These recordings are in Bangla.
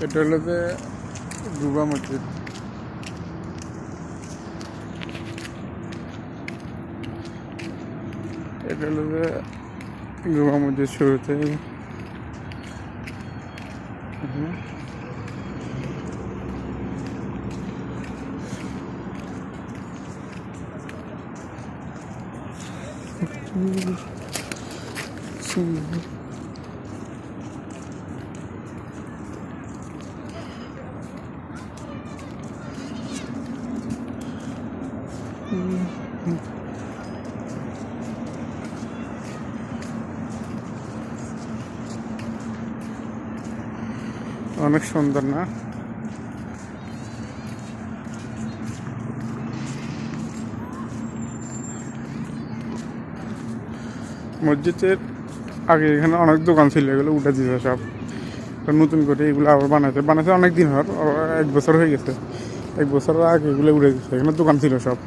এটা হলো যে গুবা মসজিদ। এটা হলো যে গুবা মসজিদ শুরুতে। অনেক সুন্দর না? মসজিদের আগে এখানে অনেক দোকান ছিল, এগুলো উঠে দিয়েছে সব। নতুন করে এগুলো আবার বানাইছে অনেক দিন হওয়ার, 1 বছর হয়ে গেছে। 1 বছর আগে এগুলো উঠে দিচ্ছে, এখানে দোকান ছিল সব।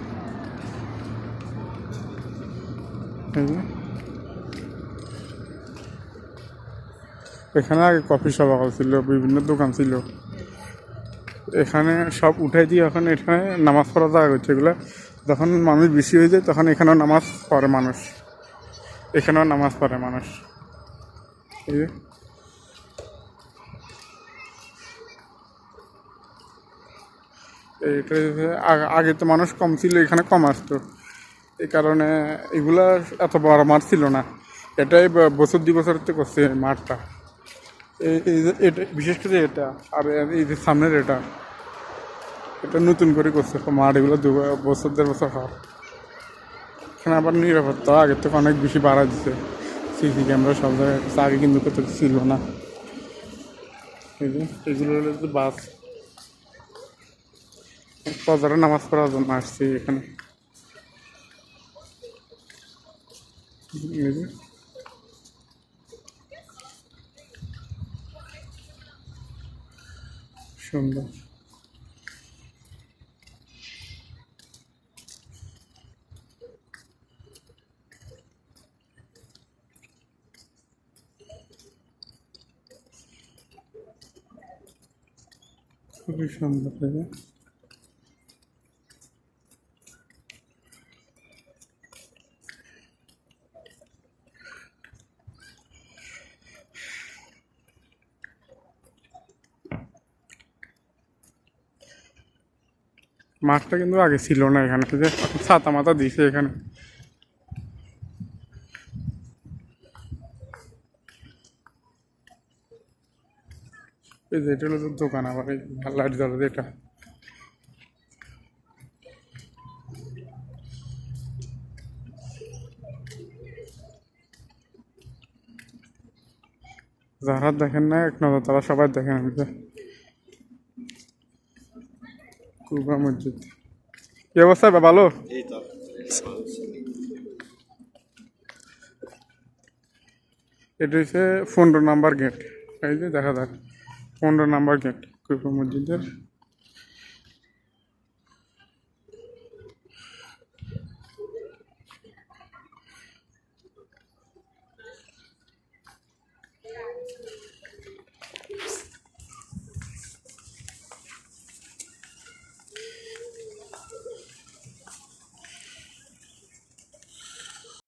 এখানে আগে কফি শপ ছিল, বিভিন্ন দোকান ছিল। এখানে সব উঠাই দিয়ে এখন এখানে নামাজ পড়া জায়গা হচ্ছে। এগুলো যখন মানুষ বেশি হয়ে যায় তখন এখানেও নামাজ পড়ে মানুষ। এখানেও নামাজ পড়ে মানুষ। এই যে এটা আগে তো মানুষ কম ছিল, এখানে কম আসতো। এই কারণে এগুলা এত বড় মাঠ ছিল না। এটাই বছর 2 বছর করছে মাঠটা। এটা বিশেষ করে এটা, আর এই যে সামনের এটা নতুন করে করছে মাঠ। এগুলো 2 বছর 1.5 বছর হওয়ার। এখানে আবার নিরাপত্তা আগের থেকে অনেক বেশি বাড়া দিচ্ছে। সিসি ক্যামেরা সব জায়গায় আগে কিন্তু কত ছিল না। এই যে এগুলো হলো যে বাস, প্রজারা নামাজ পড়ার জন্য আসছে এখানে। এই যে সুন্দর, খুবই সুন্দর। এই যে মাঠটা কিন্তু আগে ছিল না এখানে, যে ছাতা মাথা দিয়েছে এখানে। এই যে এটা হলো তো দোকান, আবার এই লাইট জ্বলে এটা। যারা দেখেন না এক নজর তারা সবাই দেখেন। কুবা মসজিদ কি অবস্থা ভালো? এটা হচ্ছে 15 নম্বর গেট। এই যে দেখা যাক 15 নম্বর গেট কুবা মসজিদের।